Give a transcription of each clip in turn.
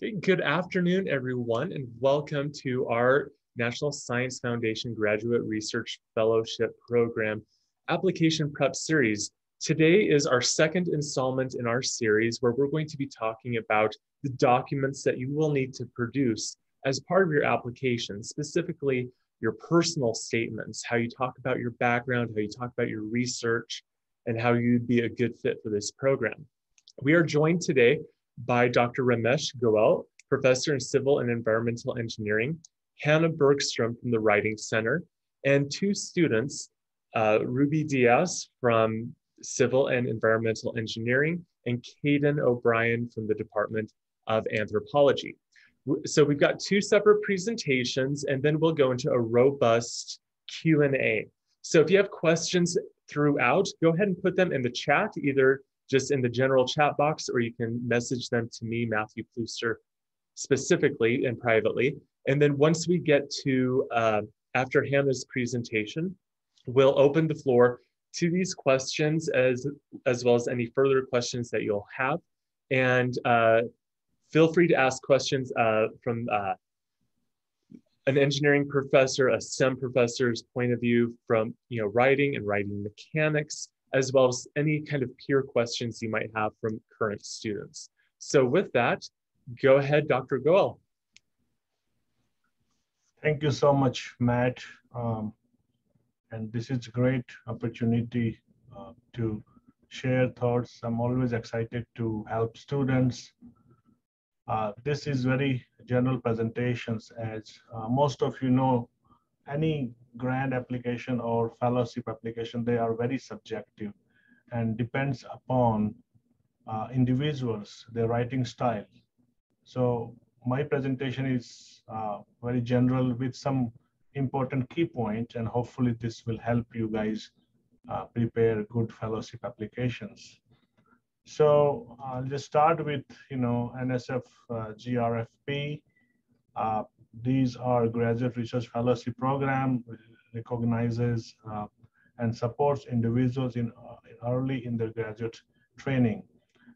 Good afternoon, everyone, and welcome to our National Science Foundation Graduate Research Fellowship Program Application Prep Series. Today is our second installment in our series where we're going to be talking about the documents that you will need to produce as part of your application, specifically your personal statements, how you talk about your background, how you talk about your research, and how you'd be a good fit for this program. We are joined today by Dr. Ramesh Goel, Professor in Civil and Environmental Engineering, Hannah Bergstrom from the Writing Center, and two students, Ruby Diaz from Civil and Environmental Engineering, and Caden O'Brien from the Department of Anthropology. So we've got two separate presentations, and then we'll go into a robust Q&A. So if you have questions throughout, go ahead and put them in the chat, either just in the general chat box, or you can message them to me, Matthew Plooster, specifically and privately. And then once we get to, after Hannah's presentation, we'll open the floor to these questions as well as any further questions that you'll have. And feel free to ask questions from an engineering professor, a STEM professor's point of view from writing and writing mechanics, as well as any kind of peer questions you might have from current students. So with that, go ahead, Dr. Goel. Thank you so much, Matt. And this is a great opportunity to share thoughts. I'm always excited to help students. This is very general presentations, as most of you know, any grant application or fellowship application, they are very subjective and depends upon individuals, their writing style. So my presentation is very general with some important key points, and hopefully this will help you guys prepare good fellowship applications. So I'll just start with, NSF-GRFP. These are graduate research fellowship program, recognizes and supports individuals in early in their graduate training.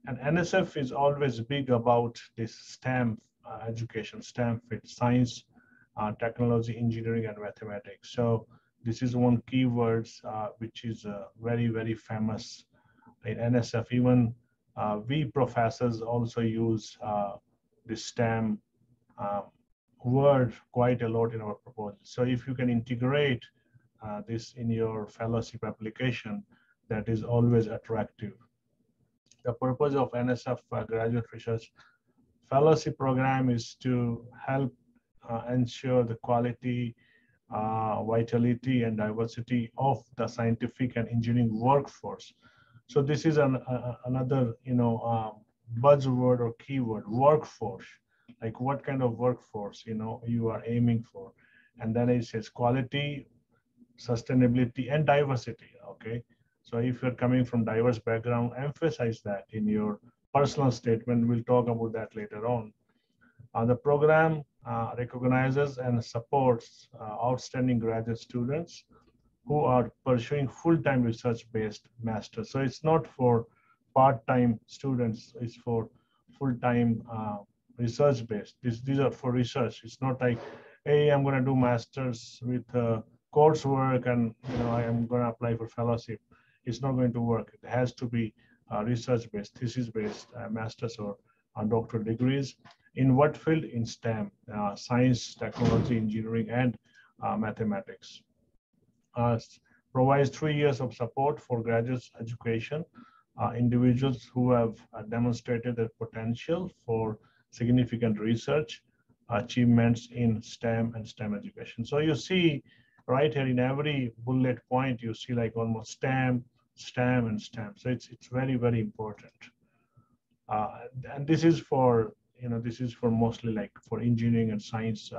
And NSF is always big about this STEM education, STEM fit, science, technology, engineering, and mathematics. So this is one keywords which is very, very famous in NSF. Even we professors also use this STEM word quite a lot in our proposal. So if you can integrate this in your fellowship application, that is always attractive. The purpose of NSF Graduate Research Fellowship Program is to help ensure the quality, vitality, and diversity of the scientific and engineering workforce. So this is another, buzzword or keyword, workforce. Like what kind of workforce, you are aiming for. And then it says quality, sustainability, and diversity, okay? So if you're coming from diverse background, emphasize that in your personal statement. We'll talk about that later on. The program recognizes and supports outstanding graduate students who are pursuing full-time research-based masters. So it's not for part-time students, it's for full-time research-based. These are for research. It's not like, hey, I'm going to do masters with coursework and I am going to apply for fellowship. It's not going to work. It has to be research-based, thesis-based masters or doctoral degrees. In what field? In STEM, science, technology, engineering, and mathematics. Provides 3 years of support for graduate education, individuals who have demonstrated their potential for significant research achievements in STEM and STEM education. So you see right here in every bullet point, you see like almost STEM, STEM, and STEM. So it's very, very important. And this is for, mostly like for engineering and science,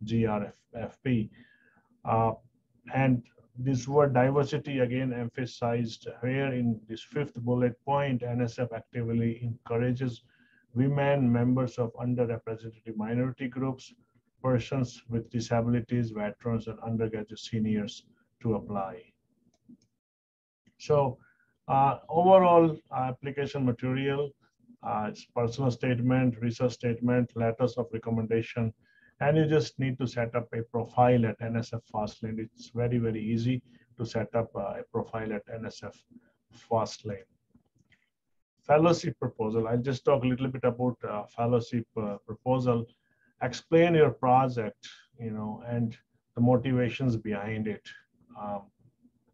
GRFP. And this word diversity again emphasized here in this 5th bullet point. NSF actively encourages women, members of underrepresented minority groups, persons with disabilities, veterans, and undergraduate seniors to apply. So overall application material, It's personal statement, research statement, letters of recommendation, and you just need to set up a profile at NSF Fastlane. It's very, very easy to set up a profile at NSF Fastlane. Fellowship proposal. I'll just talk a little bit about fellowship proposal. Explain your project, and the motivations behind it.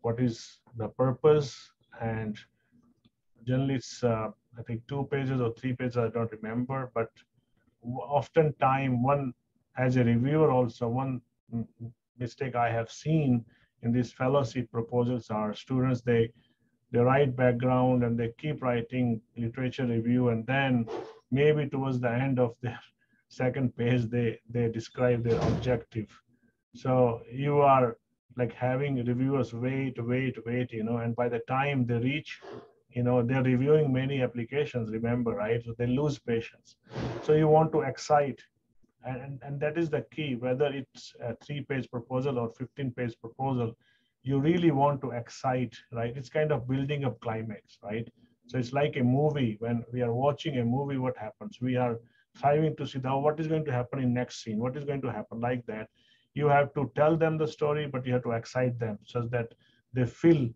What is the purpose? And generally, it's I think 2 pages or 3 pages. I don't remember, but oftentimes one, as a reviewer, also one mistake I have seen in these fellowship proposals are students they write background and they keep writing literature review, and then maybe towards the end of their second page they describe their objective. So you are like having reviewers wait, and by the time they reach, they're reviewing many applications, remember, right? So they lose patience. So you want to excite, and that is the key. Whether it's a 3-page proposal or 15-page proposal, you really want to excite, right? It's kind of building up climax, right? So it's like a movie. When we are watching a movie, what happens? We are striving to see what is going to happen in next scene, what is going to happen, like that. You have to tell them the story, but you have to excite them so that they feel,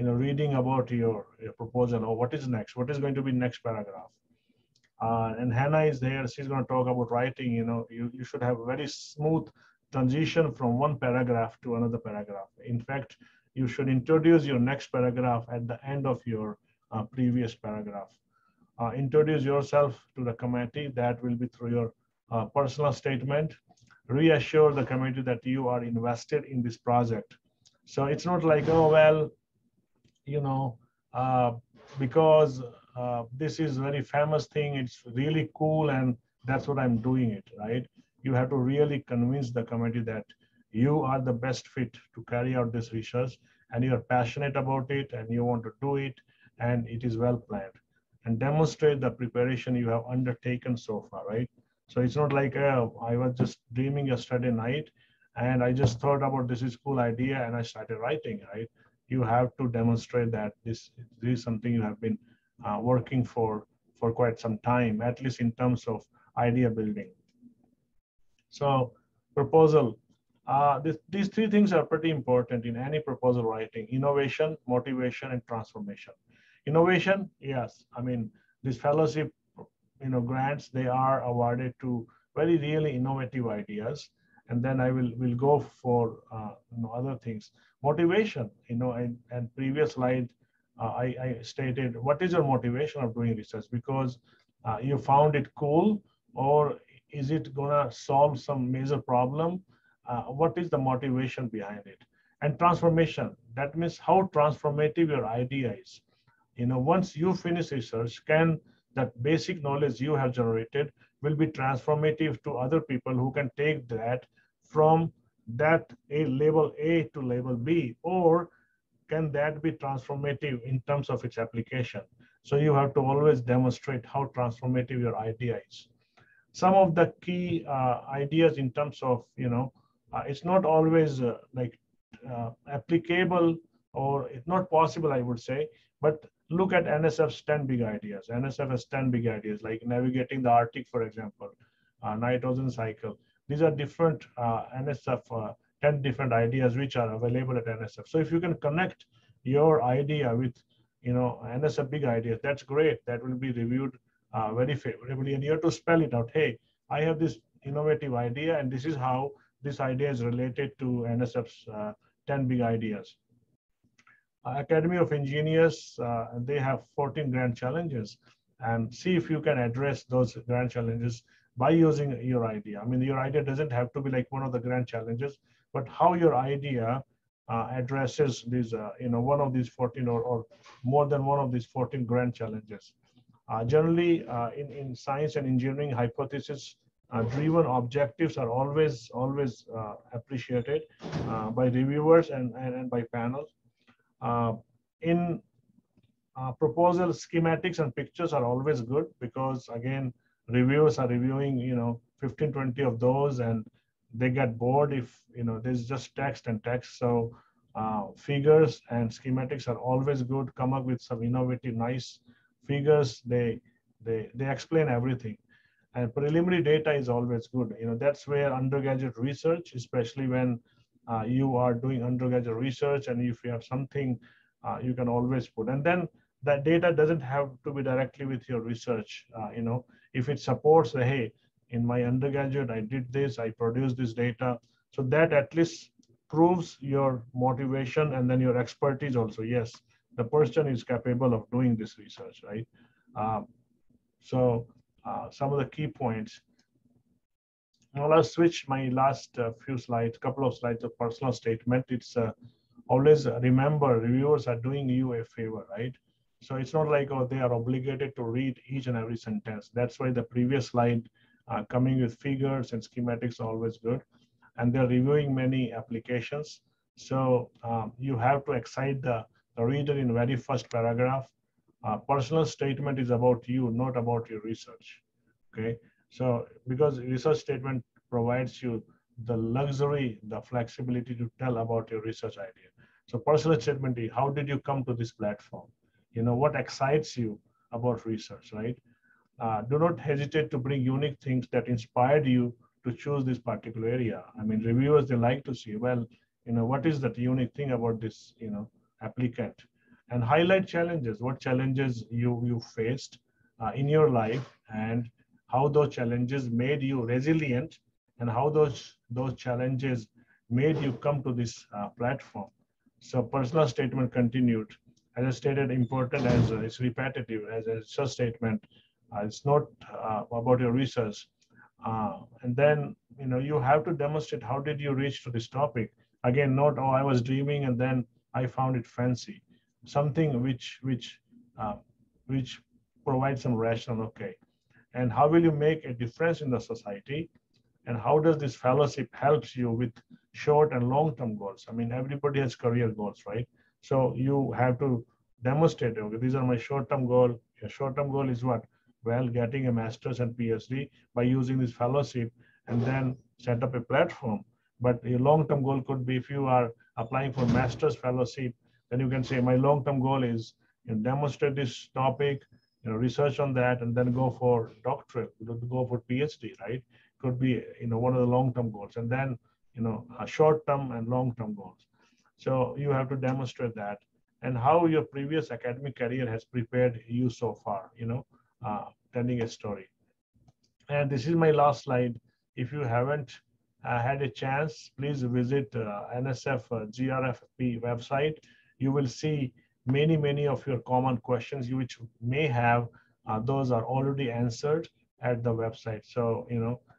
reading about your proposal, or what is next, what is going to be next paragraph. And Hannah is there. She's going to talk about writing. You should have a very smooth transition from one paragraph to another paragraph. In fact, you should introduce your next paragraph at the end of your previous paragraph. Introduce yourself to the committee. That will be through your personal statement. Reassure the committee that you are invested in this project. So it's not like, oh, well, uh, because this is very famous thing, it's really cool, and that's what I'm doing it, right? You have to really convince the committee that you are the best fit to carry out this research, and you're passionate about it, and you want to do it, and it is well planned. And demonstrate the preparation you have undertaken so far, right? So it's not like, I was just dreaming yesterday night, and I just thought about this is cool idea, and I started writing, right? You have to demonstrate that this is something you have been working for quite some time, at least in terms of idea building. So proposal, these 3 things are pretty important in any proposal writing: innovation, motivation, and transformation. Innovation, yes, I mean, these fellowship grants, they are awarded to very really innovative ideas, and then I will go for other things. Motivation, and previous slide, I stated, what is your motivation of doing research? Because you found it cool, or is it gonna solve some major problem? What is the motivation behind it? And transformation, that means how transformative your idea is. Once you finish research, can that basic knowledge you have generated will be transformative to other people who can take that from that label A to label B, or can that be transformative in terms of its application? So you have to always demonstrate how transformative your idea is. Some of the key ideas in terms of, it's not always applicable, or it's not possible, I would say, but look at NSF's 10 big ideas. NSF has 10 big ideas, like navigating the Arctic, for example, nitrogen cycle. These are different NSF 10 different ideas which are available at NSF. So if you can connect your idea with, NSF big ideas, that's great. That will be reviewed very favorably, and you have to spell it out. Hey, I have this innovative idea, and this is how this idea is related to NSF's 10 big ideas. Academy of Engineers, they have 14 grand challenges, and see if you can address those grand challenges by using your idea. I mean, your idea doesn't have to be like one of the grand challenges, but how your idea addresses these, one of these 14, or more than one of these 14 grand challenges. Generally, in science and engineering, hypothesis driven objectives are always appreciated by reviewers and by panels. In proposal, schematics and pictures are always good, because again, reviewers are reviewing 15, 20 of those, and they get bored if there's just text and text. So figures and schematics are always good. Come up with some innovative, nice figures. They They explain everything. And preliminary data is always good. That's where undergraduate research, especially when you are doing undergraduate research, and if you have something, you can always put. And then that data doesn't have to be directly with your research. If it supports, hey, in my undergraduate, I did this, I produced this data. So that at least proves your motivation and then your expertise also. Yes, the person is capable of doing this research, right? Some of the key points. Now I'll switch my last few slides, couple of slides of personal statement. It's always remember, reviewers are doing you a favor, right? So it's not like, oh, they are obligated to read each and every sentence. That's why the previous slide coming with figures and schematics are always good. And they're reviewing many applications. So you have to excite the reader in very first paragraph. Personal statement is about you, not about your research, okay? So because research statement provides you the luxury, the flexibility to tell about your research idea. So personal statement is, how did you come to this platform? What excites you about research, right? Do not hesitate to bring unique things that inspired you to choose this particular area. I mean, reviewers, they like to see, well, what is that unique thing about this, applicant? And highlight challenges, what challenges you faced in your life, and how those challenges made you resilient, and how those challenges made you come to this platform. So personal statement continued. As I stated, important as it's repetitive as a research statement. It's not about your research. And then, you have to demonstrate how did you reach to this topic. Again, not, oh, I was dreaming and then I found it fancy. Something which provides some rationale, okay. And how will you make a difference in the society? And how does this fellowship helps you with short and long-term goals? I mean, everybody has career goals, right? So you have to demonstrate, okay, these are my short-term goal. Your short-term goal is what? Well, getting a master's and PhD by using this fellowship, and then set up a platform. But your long-term goal could be, if you are applying for master's fellowship, then you can say, my long-term goal is demonstrate this topic, research on that, and then go for doctorate, go for PhD, right? Could be, one of the long-term goals, and then, short-term and long-term goals. So you have to demonstrate that, and how your previous academic career has prepared you so far, telling a story. And this is my last slide. If you haven't had a chance, please visit NSF-GRFP website. You will see many of your common questions which may have, those are already answered at the website. So,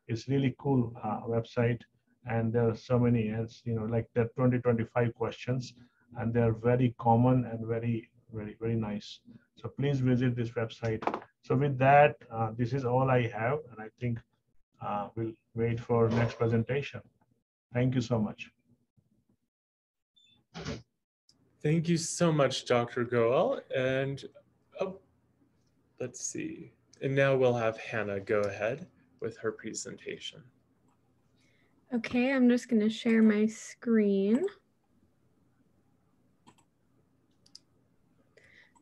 it's really cool website, and there are so many, as like the 2025 questions, and they're very common and very nice. So please visit this website. So with that, this is all I have, and I think we'll wait for next presentation. Thank you so much. Thank you so much, Dr. Goel. And let's see. And now we'll have Hannah go ahead with her presentation. Okay, I'm just going to share my screen.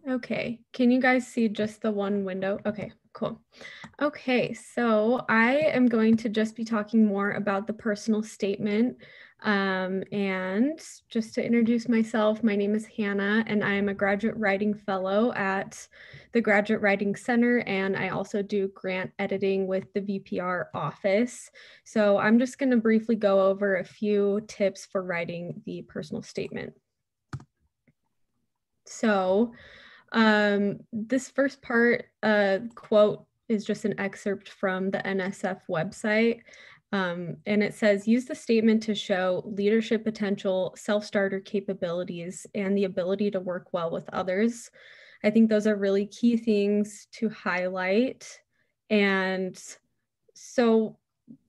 Okay, can you guys see just the one window? Okay, cool. Okay, so I am going to just be talking more about the personal statement. And just to introduce myself, my name is Hannah, and I am a graduate writing fellow at the Graduate Writing Center, and I also do grant editing with the VPR office. So I'm just going to briefly go over a few tips for writing the personal statement. So this first part quote is just an excerpt from the NSF website. And it says, use the statement to show leadership potential, self-starter capabilities, and the ability to work well with others. I think those are really key things to highlight. And so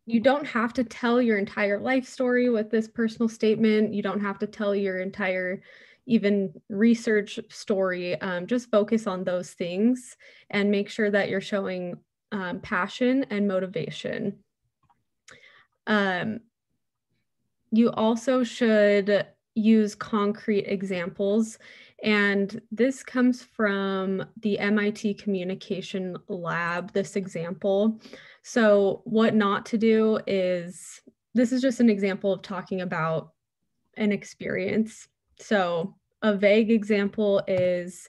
you don't have to tell your entire life story with this personal statement. You don't have to tell your entire even research story. Just focus on those things and make sure that you're showing passion and motivation. You also should, use concrete examples. And this comes from the MIT Communication Lab, this example. So what not to do is, this is just an example of talking about an experience. So a vague example is,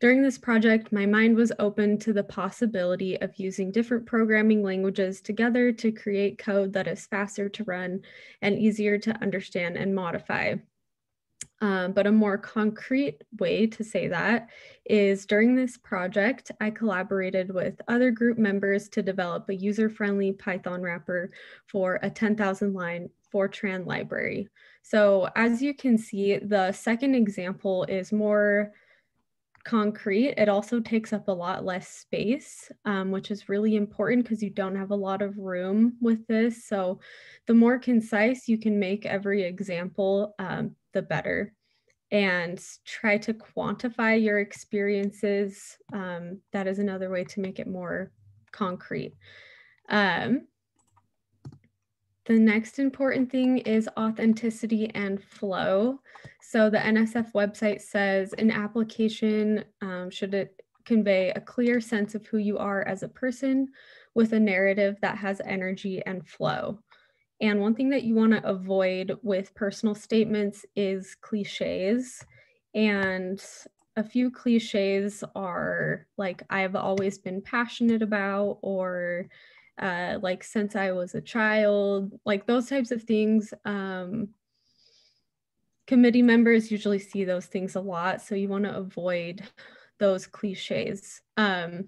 during this project, my mind was open to the possibility of using different programming languages together to create code that is faster to run and easier to understand and modify. But a more concrete way to say that is, during this project, I collaborated with other group members to develop a user-friendly Python wrapper for a 10,000 line Fortran library. So as you can see, the second example is more concrete. It also takes up a lot less space, which is really important because you don't have a lot of room with this. So the more concise you can make every example, the better. And try to quantify your experiences. That is another way to make it more concrete. The next important thing is authenticity and flow. So the NSF website says an application should it convey a clear sense of who you are as a person with a narrative that has energy and flow. And one thing that you want to avoid with personal statements is cliches. And a few cliches are like, I've always been passionate about, or like, since I was a child, like those types of things. Committee members usually see those things a lot, so you want to avoid those cliches. Another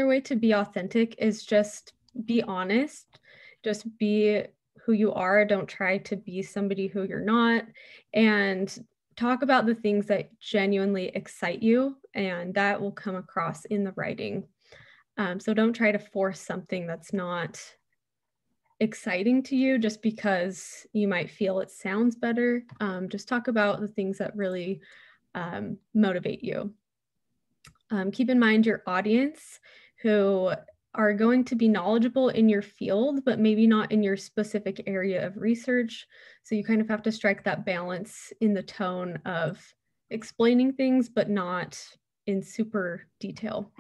way to be authentic is just be honest. Just be who you are. Don't try to be somebody who you're not, and talk about the things that genuinely excite you, and that will come across in the writing. So don't try to force something that's not exciting to you just because you might feel it sounds better. Just talk about the things that really motivate you. Keep in mind your audience, who are going to be knowledgeable in your field, but maybe not in your specific area of research. So you kind of have to strike that balance in the tone of explaining things, but not in super detail.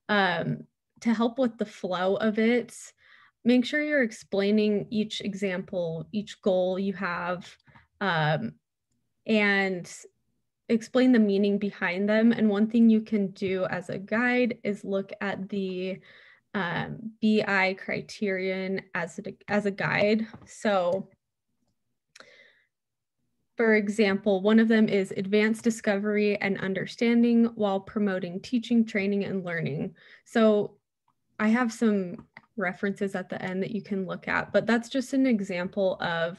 To help with the flow of it, make sure you're explaining each example, each goal you have, and explain the meaning behind them. And one thing you can do as a guide is look at the BI criterion as a guide. So for example, one of them is advanced discovery and understanding while promoting teaching, training, and learning. So I have some references at the end that you can look at, but that's just an example of,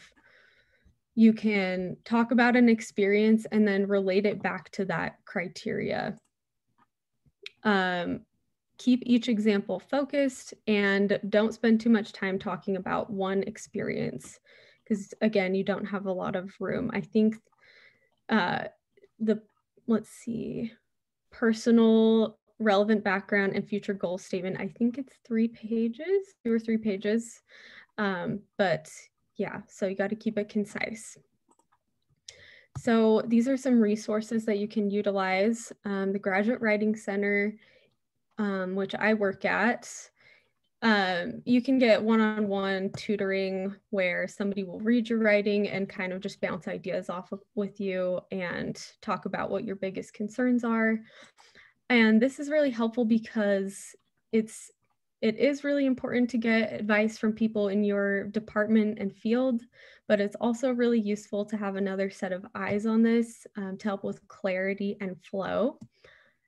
you can talk about an experience and then relate it back to that criteria. Keep each example focused and don't spend too much time talking about one experience, because again, you don't have a lot of room. I think let's see, personal relevant background and future goal statement, I think it's 3 pages, 2 or 3 pages. But yeah, so you got to keep it concise. So these are some resources that you can utilize. The Graduate Writing Center, which I work at, you can get one-on-one tutoring where somebody will read your writing and kind of just bounce ideas off with you and talk about what your biggest concerns are. And this is really helpful because it is really important to get advice from people in your department and field, but it's also really useful to have another set of eyes on this to help with clarity and flow.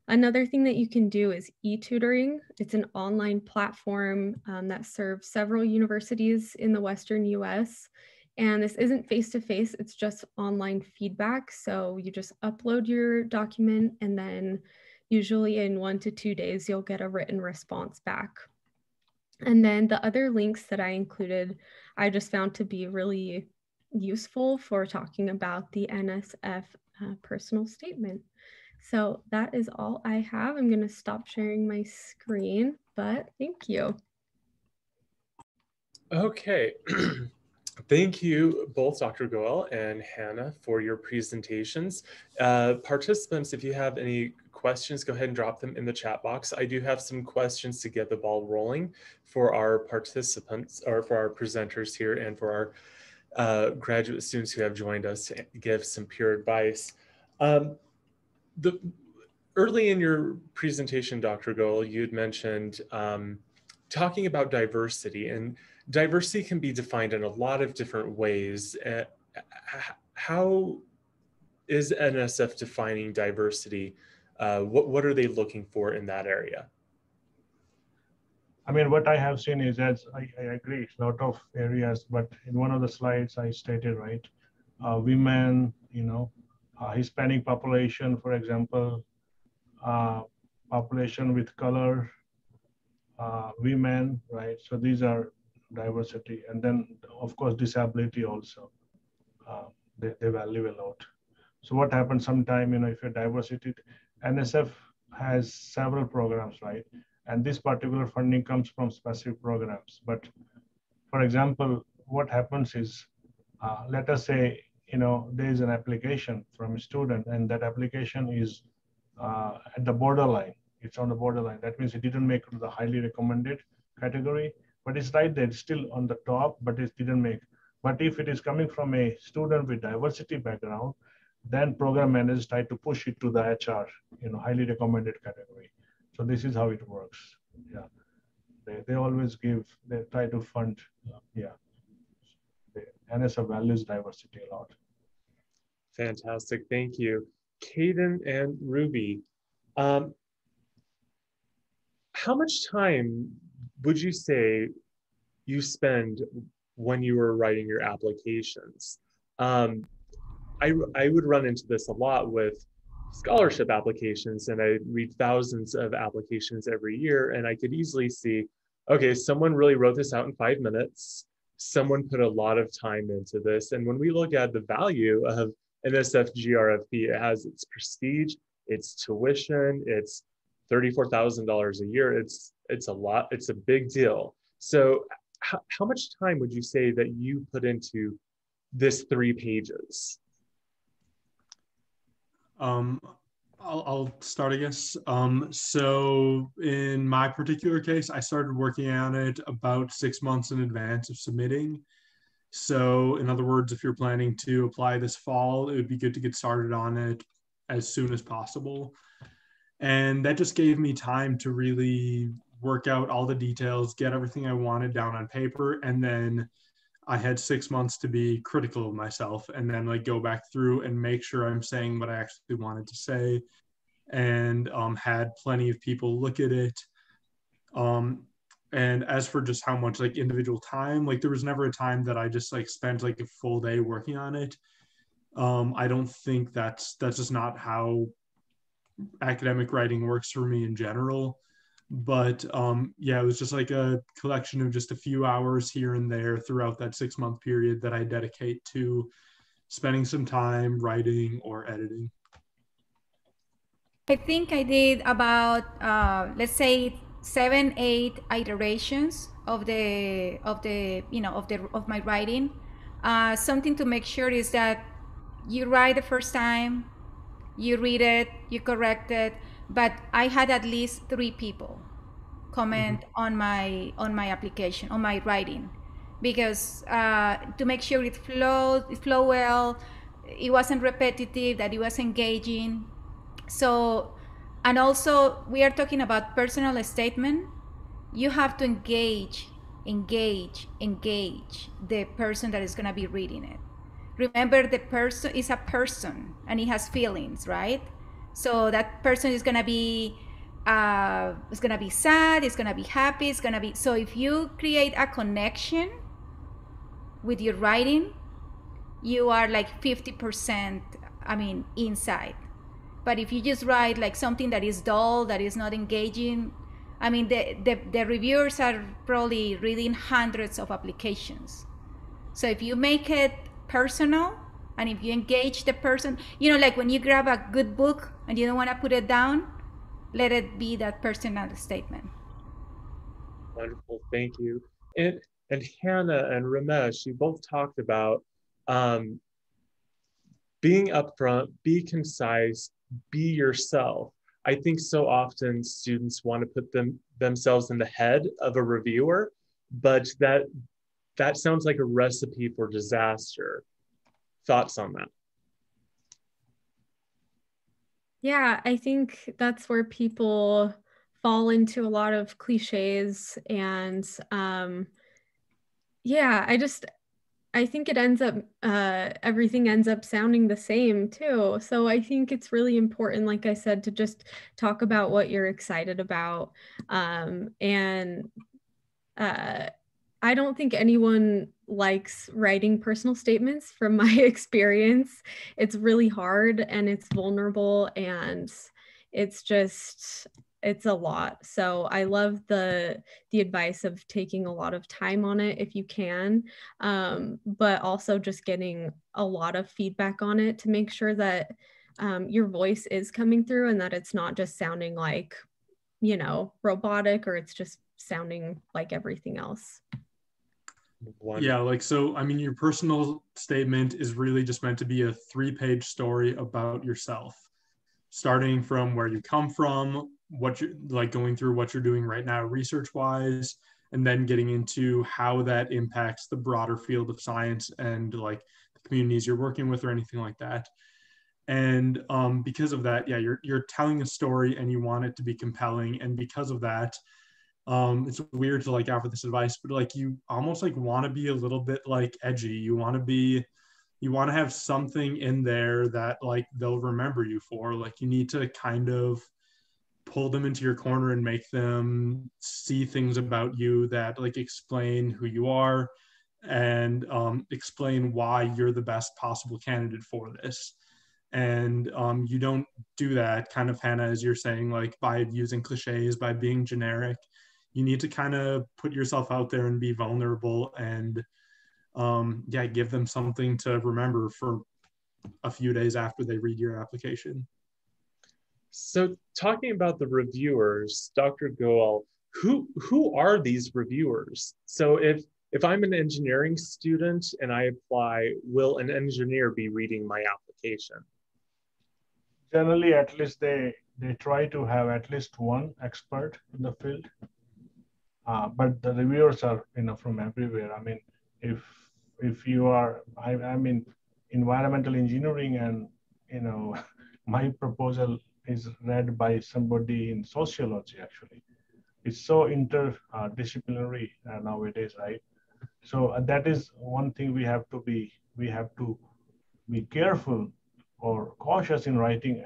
Another thing that you can do is e-tutoring. It's an online platform that serves several universities in the Western US. And this isn't face-to-face, it's just online feedback. So you just upload your document and then usually in 1 to 2 days, you'll get a written response back. And then the other links that I included, I just found to be really useful for talking about the NSF personal statement. So that is all I have. I'm going to stop sharing my screen, but thank you. Okay. Thank you both, Dr. Goel and Hannah, for your presentations. Participants, if you have any questions, go ahead and drop them in the chat box. I do have some questions to get the ball rolling for our participants, or for our presenters here, and for our graduate students who have joined us to give some peer advice. Early in your presentation, Dr. Goel, you had mentioned talking about diversity, and diversity can be defined in a lot of different ways. How is NSF defining diversity? What are they looking for in that area? I mean, what I have seen is, as I agree, a lot of areas, but in one of the slides I stated, right, women, Hispanic population, for example, population with color, women, right? So these are diversity. And then, of course, disability also, they value a lot. So what happens sometime, if you're diversity, NSF has several programs, right? And this particular funding comes from specific programs. But for example, what happens is, let us say, there is an application from a student, and that application is at the borderline. It's on the borderline. That means it didn't make the highly recommended category, but it's right there. It's still on the top, but it didn't make. But if it is coming from a student with diversity background, then program managers try to push it to the HR, highly recommended category. So this is how it works. Yeah, they always they try to fund. Yeah, the NSF values diversity a lot. Fantastic, thank you. Caden and Ruby, how much time would you say you spend when you were writing your applications? I would run into this a lot with scholarship applications, and I read thousands of applications every year, and I could easily see, okay, someone really wrote this out in 5 minutes. Someone put a lot of time into this. And when we look at the value of NSF-GRFP, it has its prestige, its tuition, it's $34,000 a year. It's a lot, it's a big deal. So how much time would you say that you put into this 3 pages? I'll start, I guess. So in my particular case, I started working on it about 6 months in advance of submitting. So in other words, if you're planning to apply this fall, it would be good to get started on it as soon as possible. And that just gave me time to really work out all the details, get everything I wanted down on paper, and then I had 6 months to be critical of myself, and then go back through and make sure I'm saying what I actually wanted to say, and had plenty of people look at it. And as for just how much individual time, there was never a time that I just spent a full day working on it. I don't think that's just not how academic writing works for me in general. But yeah, it was just a collection of just a few hours here and there throughout that 6-month period that I dedicate to spending some time writing or editing. I think I did about let's say 7-8 iterations of my writing. Something to make sure is that you write the first time, you read it, you correct it, but I had at least 3 people comment on my application, on my writing, because to make sure it flow well, it wasn't repetitive, that it was engaging. So, and also we are talking about personal statement. You have to engage the person that is going to be reading it. Remember, the person is a person and he has feelings, right? So that person is going to be sad, it's going to be happy, so if you create a connection with your writing, you are 50%, inside. But if you just write something that is dull, that is not engaging, the reviewers are probably reading hundreds of applications. So if you make it personal, and if you engage the person, when you grab a good book and you don't want to put it down, let it be that personal statement. Wonderful, thank you. And And Hannah and Ramesh, you both talked about being upfront, be concise, be yourself. I think so often students want to put themselves in the head of a reviewer, but that sounds like a recipe for disaster. Thoughts on that? Yeah, I think that's where people fall into a lot of cliches, and yeah, I think it ends up, everything ends up sounding the same too. So I think it's really important, like I said, to just talk about what you're excited about. And I don't think anyone likes writing personal statements from my experience. It's really hard and it's vulnerable and it's a lot. So I love the advice of taking a lot of time on it if you can, but also just getting a lot of feedback on it to make sure that your voice is coming through and that it's not just sounding like, robotic, or it's just sounding like everything else. Yeah, like, so, I mean, your personal statement is really just meant to be a 3-page story about yourself, starting from where you come from, what you're like, going through what you're doing right now research wise, and then getting into how that impacts the broader field of science and like the communities you're working with or anything like that. And because of that, yeah, you're telling a story and you want it to be compelling, and because of that, it's weird to like offer this advice, but like you almost like want to be a little bit like edgy. You want to have something in there that like they'll remember you for. Like you need to kind of pull them into your corner and make them see things about you that like explain who you are and explain why you're the best possible candidate for this. And you don't do that, kind of, Hannah, as you're saying, like by using cliches, by being generic. You need to kind of put yourself out there and be vulnerable and yeah, give them something to remember for a few days after they read your application. So talking about the reviewers, Dr. Goel, who are these reviewers? So if I'm an engineering student and I apply, will an engineer be reading my application? Generally, at least they try to have at least one expert in the field. But the reviewers are from everywhere. I mean, if you are, I'm in environmental engineering, and my proposal is read by somebody in sociology. Actually, it's so interdisciplinary nowadays, right? So that is one thing we have to be careful or cautious in writing.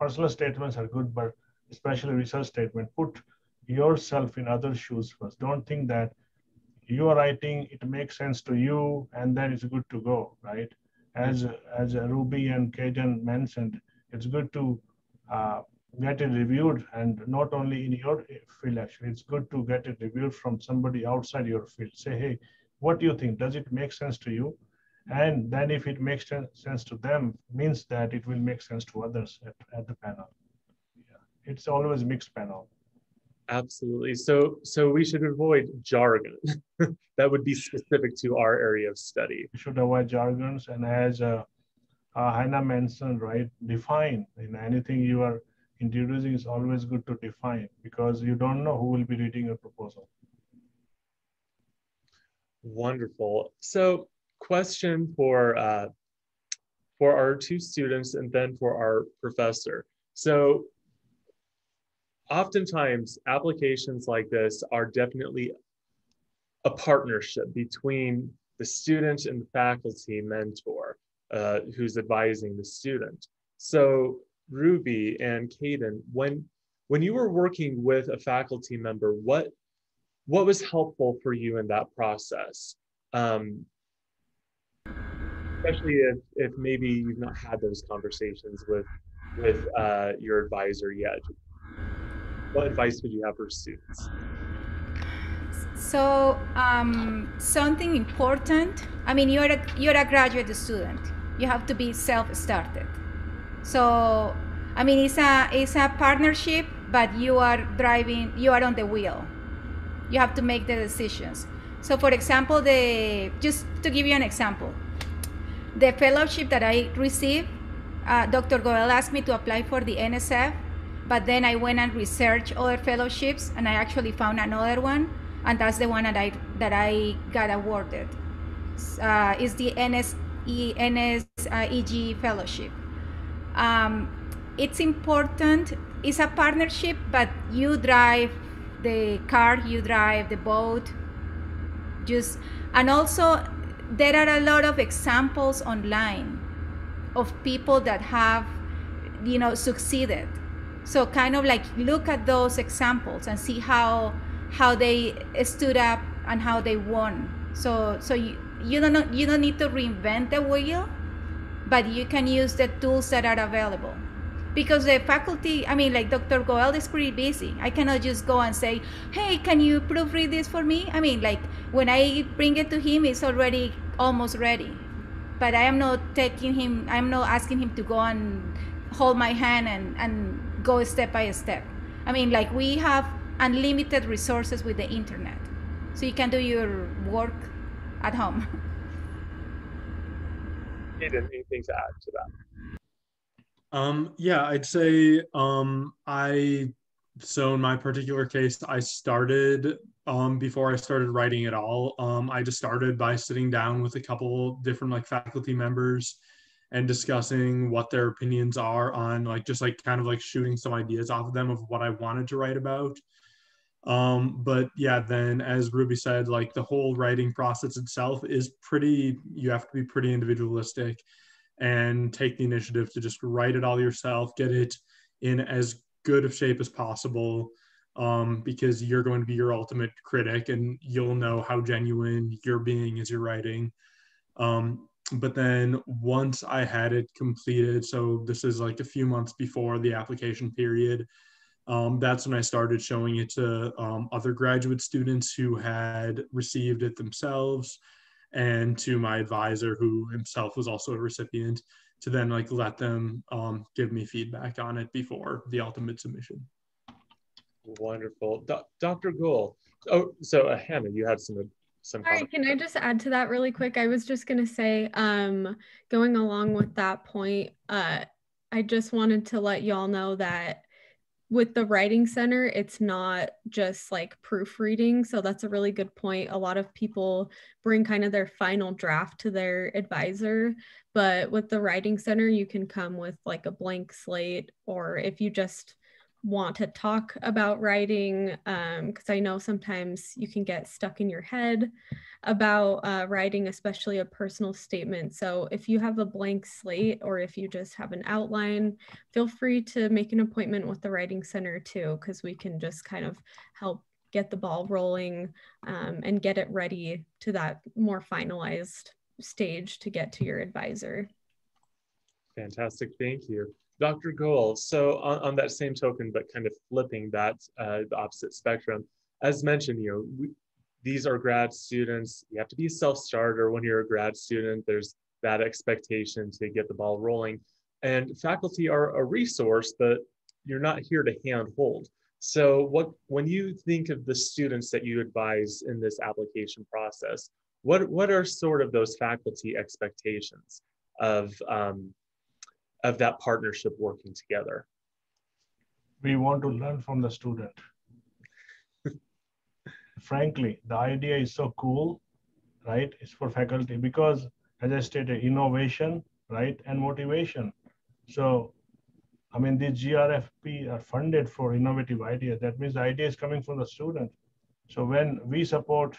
Personal statements are good, but especially research statement, put yourself in other shoes first. Don't think that you are writing, it makes sense to you, and then it's good to go, right? As Ruby and Kajan mentioned, it's good to get it reviewed, and not only in your field. Actually, it's good to get it reviewed from somebody outside your field. Say, hey, what do you think? Does it make sense to you? And then if it makes sense to them, means that it will make sense to others at the panel. Yeah. It's always mixed panel. Absolutely. So we should avoid jargon. That would be specific to our area of study. We should avoid jargons, and as Hannah mentioned, right, define. Anything you are introducing is always good to define, because you don't know who will be reading your proposal. Wonderful. So question for our two students and then for our professor. So oftentimes applications like this are definitely a partnership between the student and the faculty mentor who's advising the student. So Ruby and Caden, when you were working with a faculty member, what was helpful for you in that process? Especially if maybe you've not had those conversations with your advisor yet. What advice would you have for students? So something important. I mean, you're a graduate student. You have to be self-started. So I mean, it's a partnership, but you are driving. You are on the wheel. You have to make the decisions. So for example, just to give you an example, the fellowship that I received, Dr. Goel asked me to apply for the NSF, but then I went and researched other fellowships, and I actually found another one, and that's the one that I got awarded. Is the NSEG fellowship. It's important. It's a partnership, but you drive the car, you drive the boat. And also there are a lot of examples online of people that have, succeeded. So kind of like look at those examples and see how they stood up and how they won. So you don't need to reinvent the wheel, but you can use the tools that are available. Because the faculty, like Dr. Goel is pretty busy. I cannot just go and say, hey, can you proofread this for me? Like when I bring it to him, it's already almost ready. But I'm not asking him to go and hold my hand and go step by step. Like we have unlimited resources with the internet. So you can do your work at home. Hayden, anything to add to that? Yeah, I'd say so in my particular case, I started before I started writing at all. I just started by sitting down with a couple different faculty members and discussing what their opinions are on just kind of shooting some ideas off of them of what I wanted to write about. But yeah, then as Ruby said, the whole writing process itself is you have to be pretty individualistic and take the initiative to just write it all yourself, get it in as good of shape as possible, because you're going to be your ultimate critic and you'll know how genuine you're being as you're writing. But then once I had it completed, so this is a few months before the application period, that's when I started showing it to other graduate students who had received it themselves, and to my advisor, who himself was also a recipient, to then let them give me feedback on it before the ultimate submission. Wonderful. Dr. Goel. Oh, so Hannah, you had some Sorry, can I just add to that really quick? I was just going to say, going along with that point, I just wanted to let y'all know that with the Writing Center, it's not just proofreading. So that's a really good point. A lot of people bring kind of their final draft to their advisor, but with the Writing Center, you can come with a blank slate, or if you just want to talk about writing, because I know sometimes you can get stuck in your head about writing, especially a personal statement. So if you have a blank slate, or if you just have an outline, feel free to make an appointment with the Writing Center too, because we can just kind of help get the ball rolling and get it ready to that more finalized stage to get to your advisor. Fantastic, thank you. Dr. Goel, so on that same token, but kind of flipping that, the opposite spectrum, as mentioned, these are grad students. You have to be a self-starter when you're a grad student. There's that expectation to get the ball rolling. And faculty are a resource, but you're not here to handhold. So when you think of the students that you advise in this application process, what are sort of those faculty expectations of that partnership working together? We want to learn from the student. Frankly, the idea is so cool, right? It's for faculty because, as I stated, innovation, right, and motivation. So, these GRFP are funded for innovative ideas. That means the idea is coming from the student. So when we support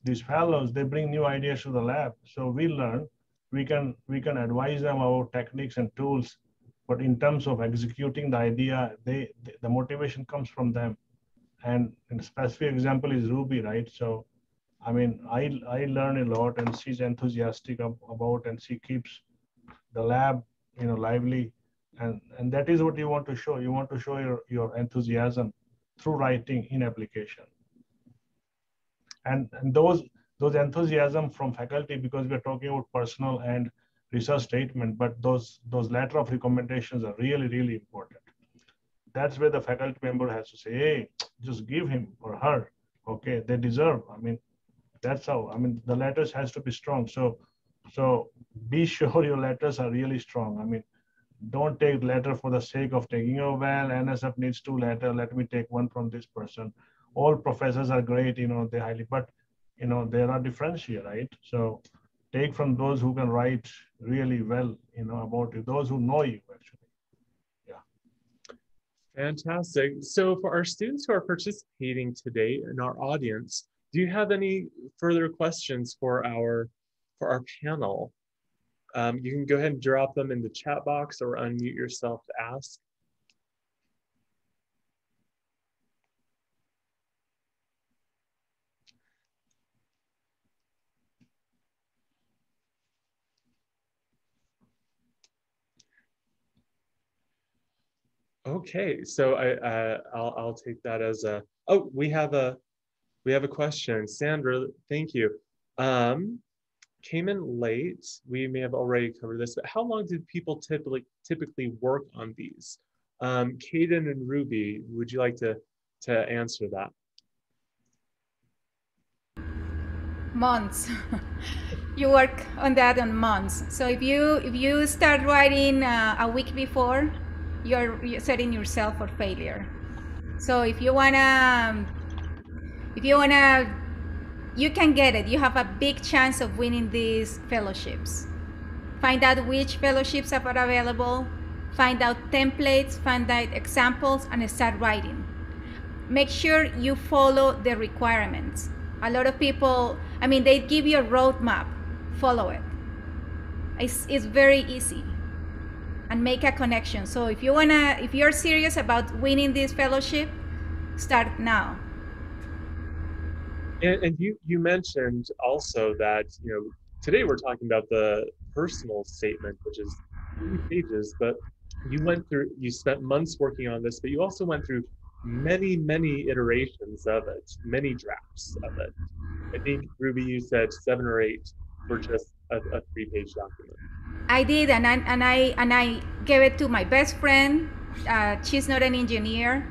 these fellows, they bring new ideas to the lab. So we learn. We can advise them about techniques and tools, but in terms of executing the idea, the motivation comes from them. And a specific example is Ruby, right? So, I learn a lot, and she's enthusiastic about, and she keeps the lab, lively, and that is what you want to show. You want to show your enthusiasm through writing in application, and those enthusiasm from faculty, because we're talking about personal and research statement, but those letter of recommendations are really, really important. That's where the faculty member has to say, hey, just give him or her. Okay, they deserve. That's how, I mean, the letters has to be strong. So be sure your letters are really strong. I mean, don't take letter for the sake of taking, oh, well, NSF needs 2 letters, let me take 1 from this person. All professors are great, you know, they highly, but, you know, there are differential, right? So take from those who can write really well, you know, about you, those who know you, actually. Fantastic. So for our students who are participating today in our audience, do you have any further questions for our panel? You can go ahead and drop them in the chat box or unmute yourself to ask. Okay, so I'll take that as a, oh, we have a question. Sandra, thank you. Came in late. We may have already covered this, but how long did people typically work on these? Caden and Ruby, would you like to answer that? Months. You work on that on months. So if you start writing a week before, you're setting yourself for failure. So if you wanna, you can get it. You have a big chance of winning these fellowships. Find out which fellowships are available, find out templates, find out examples, and start writing. Make sure you follow the requirements. A lot of people, I mean, they give you a roadmap, follow it. It's very easy. And make a connection. So if you're serious about winning this fellowship, start now. And you mentioned also that, you know, today we're talking about the personal statement, which is 3 pages, but you spent months working on this, but you also went through many iterations of it, many drafts of it. I think, Ruby, you said 7 or 8 for just a 3-page document. I did, and I gave it to my best friend. She's not an engineer.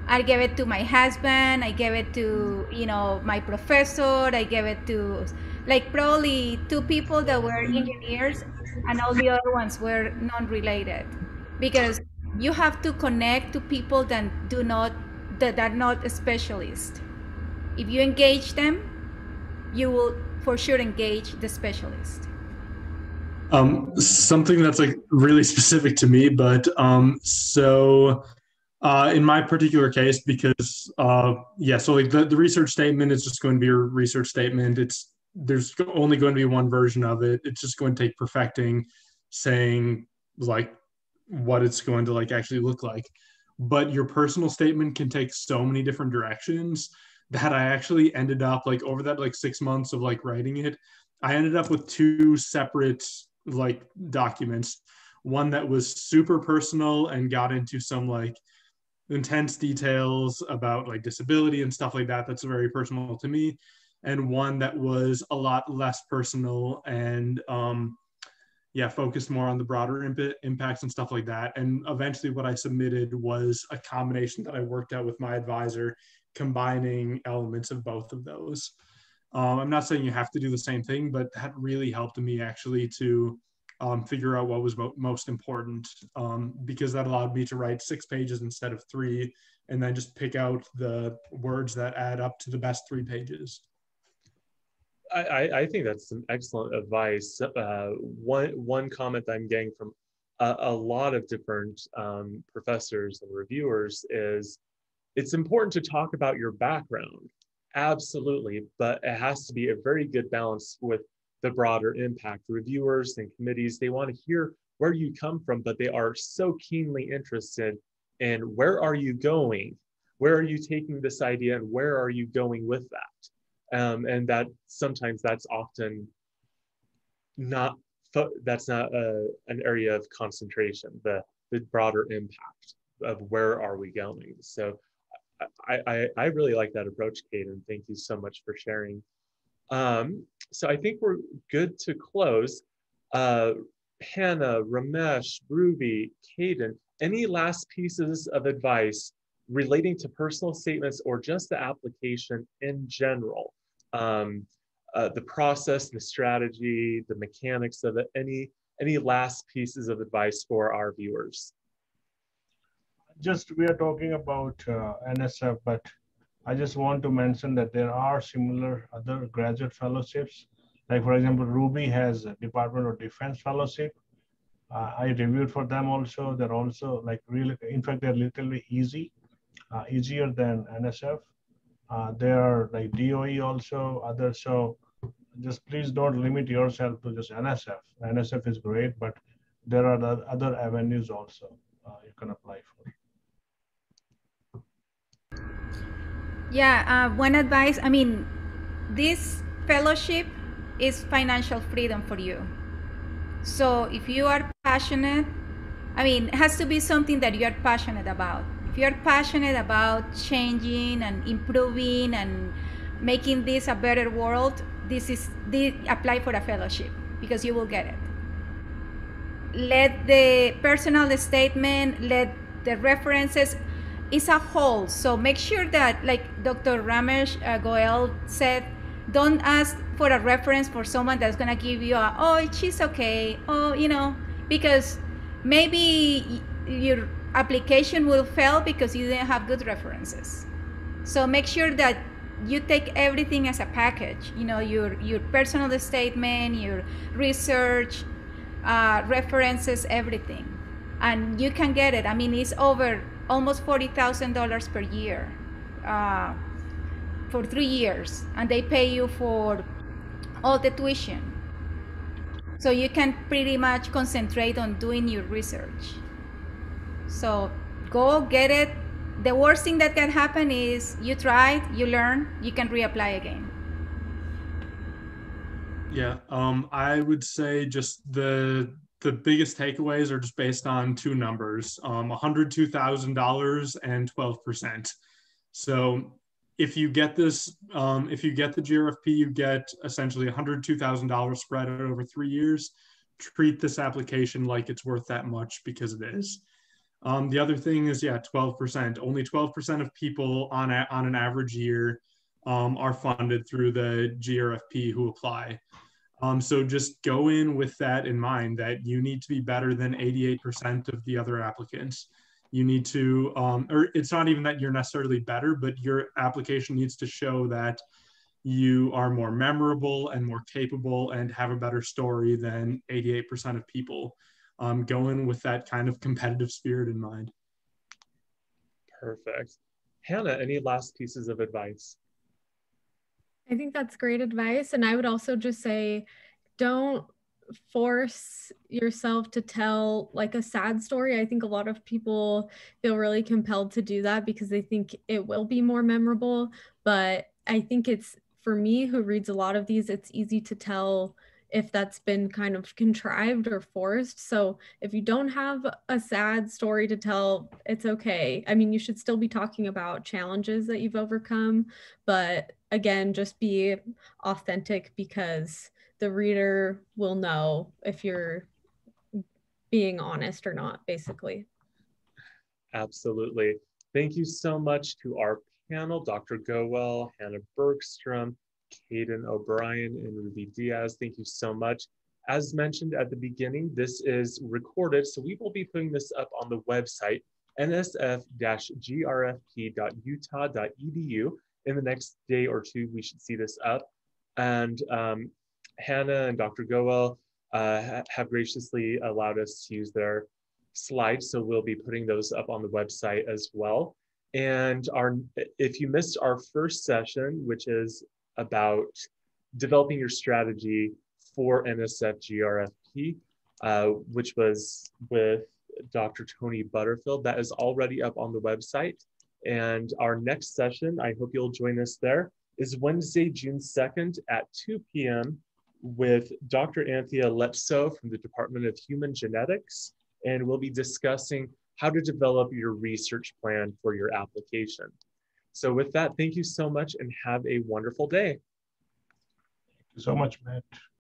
I gave it to my husband. I gave it to, you know, my professor. I gave it to like probably 2 people that were engineers, and all the other ones were non-related, because you have to connect to people that are not specialists. If you engage them, you will for sure engage the specialist. Something that's like really specific to me, but in my particular case, because so like the research statement is just going to be a research statement. There's only going to be one version of it. It's just going to take perfecting, saying like what it's going to like actually look like. But your personal statement can take so many different directions that I actually ended up like over that like 6 months of like writing it, I ended up with 2 separate like documents. One that was super personal and got into some like intense details about like disability and stuff like that. That's very personal to me. And one that was a lot less personal and focused more on the broader impacts and stuff like that. And eventually what I submitted was a combination that I worked out with my advisor, combining elements of both of those. I'm not saying you have to do the same thing, but that really helped me actually to figure out what was most important, because that allowed me to write 6 pages instead of 3, and then just pick out the words that add up to the best 3 pages. I think that's some excellent advice. One comment I'm getting from a lot of different professors and reviewers is it's important to talk about your background. Absolutely, but it has to be a very good balance with the broader impact. Reviewers and committees, they want to hear where you come from, but they are so keenly interested in where are you going? Where are you taking this idea and where are you going with that? And that sometimes that's often not, that's not an area of concentration, the broader impact of where are we going. So I really like that approach, Caden. Thank you so much for sharing. So I think we're good to close. Hannah, Ramesh, Ruby, Caden, any last pieces of advice relating to personal statements or just the application in general? the process, the strategy, the mechanics of it. Any last pieces of advice for our viewers? Just we are talking about NSF, but I just want to mention that there are similar other graduate fellowships. Like for example, Ruby has a Department of Defense fellowship. I reviewed for them also. They're also like really, in fact, they're literally easier than NSF. There are like DOE also, others. So just please don't limit yourself to just NSF. NSF is great, but there are other avenues also you can apply for. Yeah, one advice, I mean, this fellowship is financial freedom for you. So if you are passionate, I mean, it has to be something that you are passionate about. If you're passionate about changing and improving and making this a better world, apply for a fellowship because you will get it. Let the personal statement, let the references, it's a whole. So make sure that, like Dr. Ramesh Goel said, don't ask for a reference for someone that's gonna give you oh, she's okay, oh, you know, because maybe your application will fail because you didn't have good references. So make sure that you take everything as a package, you know, your personal statement, your research, references, everything. And you can get it. I mean, it's over almost $40,000 per year for 3 years, and they pay you for all the tuition. So you can pretty much concentrate on doing your research. So go get it. The worst thing that can happen is you tried, you learn, you can reapply again. Yeah, I would say just the biggest takeaways are just based on two numbers, $102,000 and 12%. So if you get this, if you get the GRFP, you get essentially $102,000 spread out over 3 years. Treat this application like it's worth that much because it is. The other thing is, yeah, 12%. Only 12% of people on an average year are funded through the GRFP who apply. So just go in with that in mind, that you need to be better than 88% of the other applicants. You need to, or it's not even that you're necessarily better, but your application needs to show that you are more memorable and more capable and have a better story than 88% of people. Go in with that kind of competitive spirit in mind. Perfect. Hannah, any last pieces of advice? I think that's great advice. And I would also just say, don't force yourself to tell like a sad story. I think a lot of people feel really compelled to do that because they think it will be more memorable. But I think it's, for me who reads a lot of these, it's easy to tell if that's been kind of contrived or forced. So if you don't have a sad story to tell, it's okay. I mean, you should still be talking about challenges that you've overcome, but again, just be authentic because the reader will know if you're being honest or not, basically. Absolutely. Thank you so much to our panel, Dr. Goel, Hannah Bergstrom, Caden O'Brien, and Ruby Diaz. Thank you so much. As mentioned at the beginning, this is recorded, so we will be putting this up on the website, nsf-grfp.utah.edu. In the next day or two, we should see this up. And Hannah and Dr. Goel have graciously allowed us to use their slides, so we'll be putting those up on the website as well. And if you missed our first session, which is about developing your strategy for NSF-GRFP, which was with Dr. Tony Butterfield, that is already up on the website. And our next session, I hope you'll join us there, is Wednesday, June 2nd at 2 p.m. with Dr. Anthea Lepso from the Department of Human Genetics. And we'll be discussing how to develop your research plan for your application. So with that, thank you so much and have a wonderful day. Thank you so much, Matt.